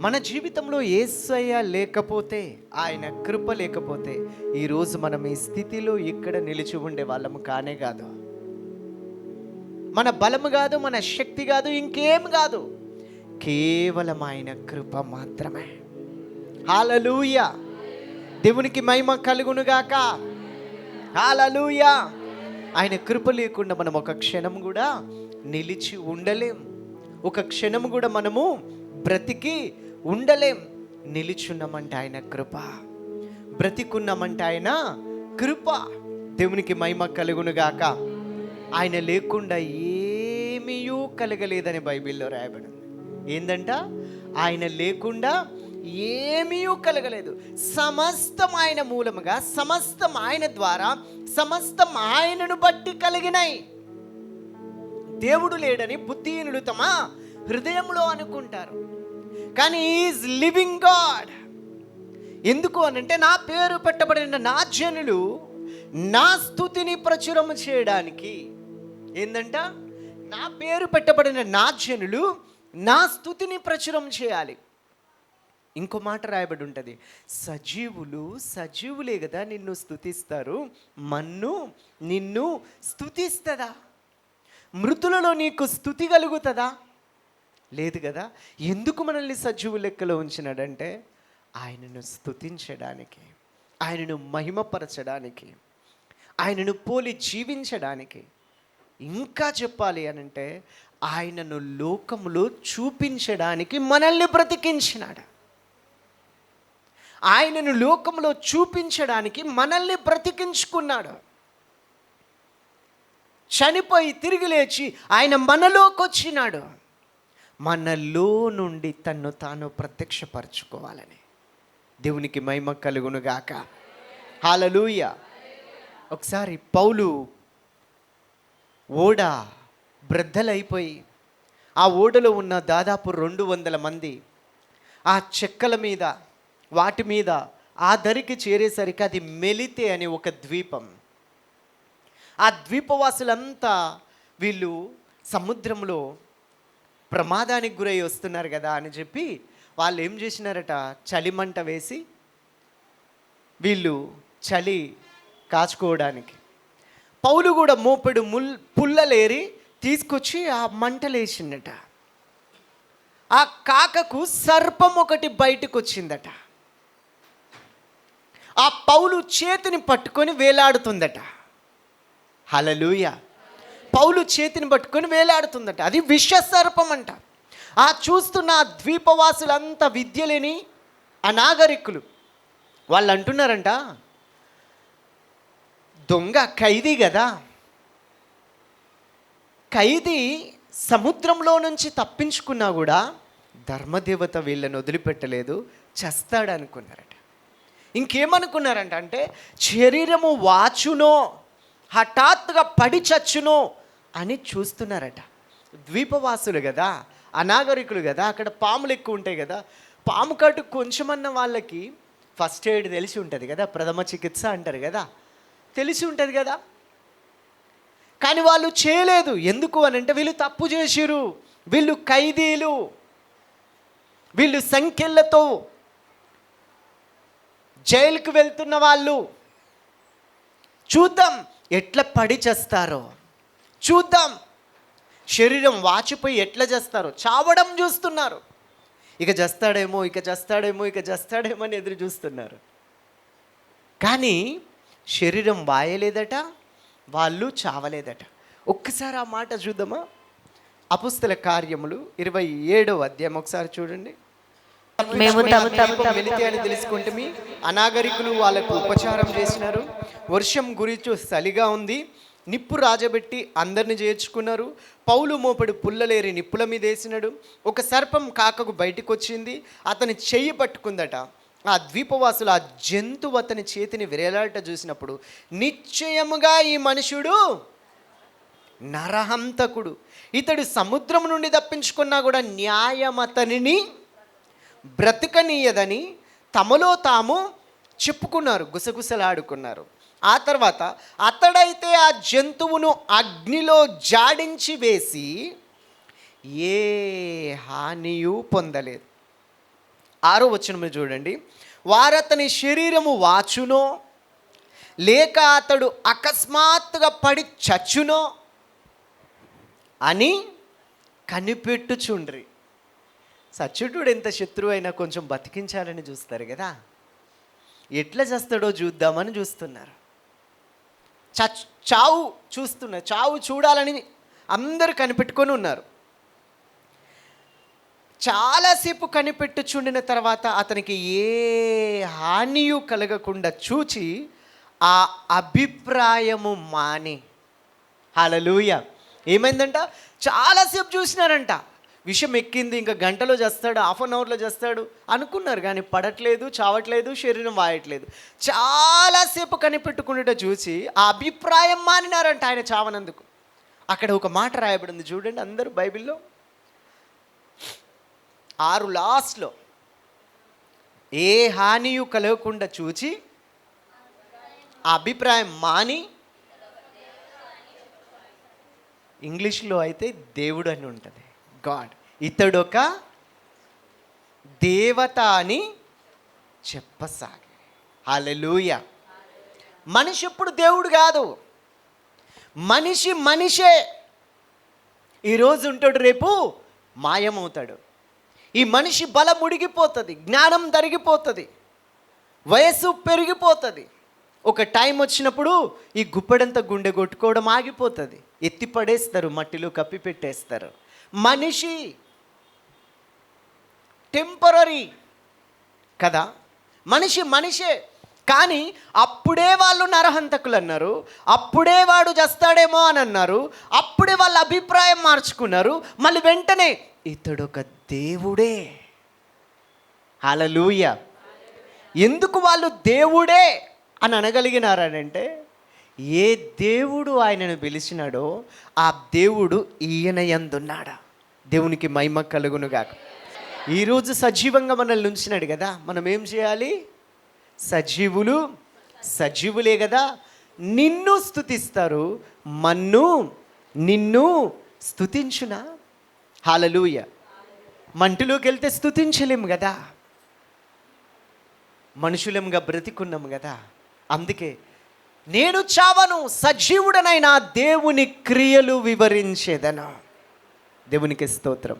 మన జీవితంలో యేసయ్య లేకపోతే, ఆయన కృప లేకపోతే ఈరోజు మనం ఈ స్థితిలో ఇక్కడ నిలిచి ఉండే వాళ్ళము కానే కాదు. మన బలము కాదు, మన శక్తి కాదు, ఇంకేం కాదు, కేవలం ఆయన కృప మాత్రమే. హల్లెలూయా! దేవునికి మహిమ కలుగునుగాక. హల్లెలూయా! ఆయన కృప లేకుండా మనం ఒక క్షణం కూడా నిలిచి ఉండలేం. ఒక క్షణం కూడా మనము బ్రతికి ఉండలేం. నిలిచున్నామంటే ఆయన కృప, బ్రతికున్నామంటే ఆయన కృప. దేవునికి మహిమ కలుగునుగాక. ఆయన లేకుండా ఏమీ కలగలేదని బైబిల్లో రాయబడింది. ఏందంట? ఆయన లేకుండా ఏమీ కలగలేదు. సమస్తం ఆయన మూలముగా, సమస్తం ఆయన ద్వారా, సమస్తం ఆయనను బట్టి కలిగినాయి. దేవుడు లేడని బుద్ధిహీనులు తమ హృదయంలో అనుకుంటారు, కానీ ఈజ్ లివింగ్ గాడ్. ఎందుకు అనంటే, నా పేరు పెట్టబడిన నా జనులు నా స్తుతిని ప్రచురం చేయడానికి. ఏందంట? నా పేరు పెట్టబడిన నా జనులు నా స్తుతిని ప్రచురం చేయాలి. ఇంకో మాట రాయబడి ఉంటుంది, సజీవులే కదా నిన్ను స్తుతిస్తారు, మన్ను నిన్ను స్తుతిస్తుందా? మృతులలో నీకు స్తుతి కలుగుతుందా? లేదు కదా. ఎందుకు మనల్ని సజీవు లెక్కలో ఉంచినాడంటే, ఆయనను స్తుతించడానికి, ఆయనను మహిమపరచడానికి, ఆయనను పోలి జీవించడానికి. ఇంకా చెప్పాలి అనంటే, ఆయనను లోకములో చూపించడానికి మనల్ని బ్రతికించినాడు. ఆయనను లోకంలో చూపించడానికి మనల్ని బ్రతికించుకున్నాడు. చనిపోయి తిరిగి లేచి ఆయన మనలోకి వచ్చినాడు, మనలో నుండి తన్ను తాను ప్రత్యక్షపరచుకోవాలని. దేవునికి మహిమ కలుగునుగాక. హల్లెలూయా! ఒకసారి పౌలు ఓడ బ్రద్దలైపోయి, ఆ ఓడలో ఉన్న దాదాపు 200 మంది ఆ చెక్కల మీద, వాటి మీద ఆ దరికి చేరేసరికి అది మెలితే అని ఒక ద్వీపం. ఆ ద్వీపవాసులంతా వీళ్ళు సముద్రంలో ప్రమాదానికి గురై వస్తున్నారు కదా అని చెప్పి వాళ్ళు ఏం చేసినారట, చలిమంట వేసి వీళ్ళు చలి కాచుకోవడానికి పౌలు కూడా మోపెడు పుల్లలేరి తీసుకొచ్చి ఆ మంటలేసిందట. ఆ కాకకు సర్పం ఒకటి బయటకు వచ్చిందట. ఆ పౌలు చేతిని పట్టుకొని వేలాడుతుందట. హల్లెలూయా! పౌలు చేతిని పట్టుకొని వేలాడుతుందట. అది విష సర్పం అంట. ఆ చూస్తున్న ద్వీపవాసులంతా విద్య లేని అనాగరికులు వాళ్ళు అంటున్నారంట, దొంగ ఖైదీ కదా, ఖైదీ సముద్రంలో నుంచి తప్పించుకున్నా కూడా ధర్మదేవత వీళ్ళని వదిలిపెట్టలేదు, చస్తాడనుకున్నారట. ఇంకేమనుకున్నారంట అంటే, శరీరము వాచునో హఠాత్తుగా పడి చచ్చునో అని చూస్తున్నారట. ద్వీపవాసులు కదా, అనాగరికులు కదా, అక్కడ పాములు ఎక్కువ ఉంటాయి కదా. పాము కట్టు కొంచెమన్న వాళ్ళకి ఫస్ట్ ఎయిడ్ తెలిసి ఉంటుంది కదా, ప్రథమ చికిత్స అంటారు కదా, తెలిసి ఉంటుంది కదా. కానీ వాళ్ళు చేయలేదు. ఎందుకు అని అంటే, వీళ్ళు తప్పు చేసిరు, వీళ్ళు ఖైదీలు, వీళ్ళు సంఖ్యలతో జైలుకు వెళ్తున్న వాళ్ళు. చూద్దాం ఎట్లా పడి చేస్తారో, చూద్దాం శరీరం వాచిపోయి ఎట్లా చేస్తారో, చావడం చూస్తున్నారు. ఇక చేస్తాడేమో అని ఎదురు చూస్తున్నారు. కానీ శరీరం వాయలేదట, వాళ్ళు చావలేదట. ఒక్కసారి ఆ మాట చూద్దామా? అపుస్తల కార్యములు 27వ అధ్యాయం ఒకసారి చూడండి. మేము వెలితి అని తెలుసుకుంటే అనాగరికులు వాళ్ళకు ఉపచారం చేసినారు. వర్షం గురించి చలిగా ఉంది, నిప్పు రాజబెట్టి అందరిని చేర్చుకున్నారు. పౌలు మోపడు పుల్లలేరి నిప్పుల మీద వేసినాడు. ఒక సర్పం కాకకు బయటకు వచ్చింది, అతని చెయ్యి పట్టుకుందట. ఆ ద్వీపవాసులు ఆ జంతువు అతని చేతిని విరేలాట చూసినప్పుడు, నిశ్చయముగా ఈ మనుషుడు నరహంతకుడు, ఇతడు సముద్రం నుండి తప్పించుకున్నా కూడా న్యాయం అతనిని బ్రతకనీయదని తమలో తాము చెప్పుకున్నారు, గుసగుసలాడుకున్నారు. ఆ తర్వాత అతడైతే ఆ జంతువును అగ్నిలో జాడించి వేసి ఏ హానియు పొందలేదు. 6వ వచనం చూడండి. వారతని శరీరము వాచునో లేక అతడు అకస్మాత్తుగా పడి చచ్చునో అని కనిపెట్టుచుండ్రి. సచ్చుటుడు ఎంత శత్రువు అయినా కొంచెం బతికించాలని చూస్తారు కదా, ఎట్లా చేస్తాడో చూద్దామని చూస్తున్నారు. చావు చూస్తున్నారు, చావు చూడాలని అందరూ కనిపెట్టుకొని ఉన్నారు. చాలాసేపు కనిపెట్టుచుండిన తర్వాత అతనికి ఏ హానియు కలగకుండా చూచి ఆ అభిప్రాయము మాని. హల్లెలూయా. ఏమైందంట? చాలాసేపు చూసినారంట, విషం ఎక్కింది, ఇంకా గంటలో చేస్తాడు, హాఫ్ అన్ అవర్లో చేస్తాడు అనుకున్నారు, కానీ పడట్లేదు, చావట్లేదు, శరీరం వాయట్లేదు. చాలాసేపు కనిపెట్టుకుంటే చూసి ఆ అభిప్రాయం మానినారంట ఆయన చావనందుకు. అక్కడ ఒక మాట రాయబడింది చూడండి అందరూ బైబిల్లో, 6 లాస్ట్లో, ఏ హానియు కలగకుండా చూచి ఆ అభిప్రాయం మాని. ఇంగ్లీష్లో అయితే దేవుడు అని ఉంటుంది, గాడ్. ఇతడొక దేవత అని చెప్పసాగి. హల్లెలూయా. మనిషి ఎప్పుడు దేవుడు కాదు, మనిషి మనిషే. ఈరోజు ఉంటాడు, రేపు మాయమవుతాడు. ఈ మనిషి బలం ఉడిగిపోతుంది, జ్ఞానం తరిగిపోతుంది, వయస్సు పెరిగిపోతుంది. ఒక టైం వచ్చినప్పుడు ఈ గుప్పెడంతా గుండె కొట్టుకోవడం ఆగిపోతుంది, ఎత్తి పడేస్తారు, మట్టిలో కప్పి పెట్టేస్తారు. మనిషి టెంపరరీ కదా, మనిషి మనిషే. కానీ అప్పుడే వాళ్ళు నరహంతకులు అన్నారు, అప్పుడే వాడు చేస్తాడేమో అని అన్నారు, అప్పుడే వాళ్ళ అభిప్రాయం మార్చుకున్నారు. మళ్ళీ వెంటనే ఇతడొక దేవుడే. హల్లెలూయా. ఎందుకు వాళ్ళు దేవుడే అని అనగలిగినారనంటే, ఏ దేవుడు ఆయనను పిలిచినాడో ఆ దేవుడు ఈయన యందున్నాడా. దేవునికి మహిమ కలుగునుగాక. ఈరోజు సజీవంగా మనల్ని ఉంచినాడు కదా, మనం ఏం చేయాలి? సజీవులు సజీవులే కదా, నిన్ను స్తుతిస్తారు, మన్ను నిన్ను స్తుతించునా. హల్లెలూయా. మంటిలోకి వెళ్తే స్తుతించలేము కదా, మనుషులంగా బ్రతికున్నాము కదా. అందుకే నేను చావను, సజీవుడనైనా దేవుని క్రియలు వివరించేదను. దేవునికి స్తోత్రం.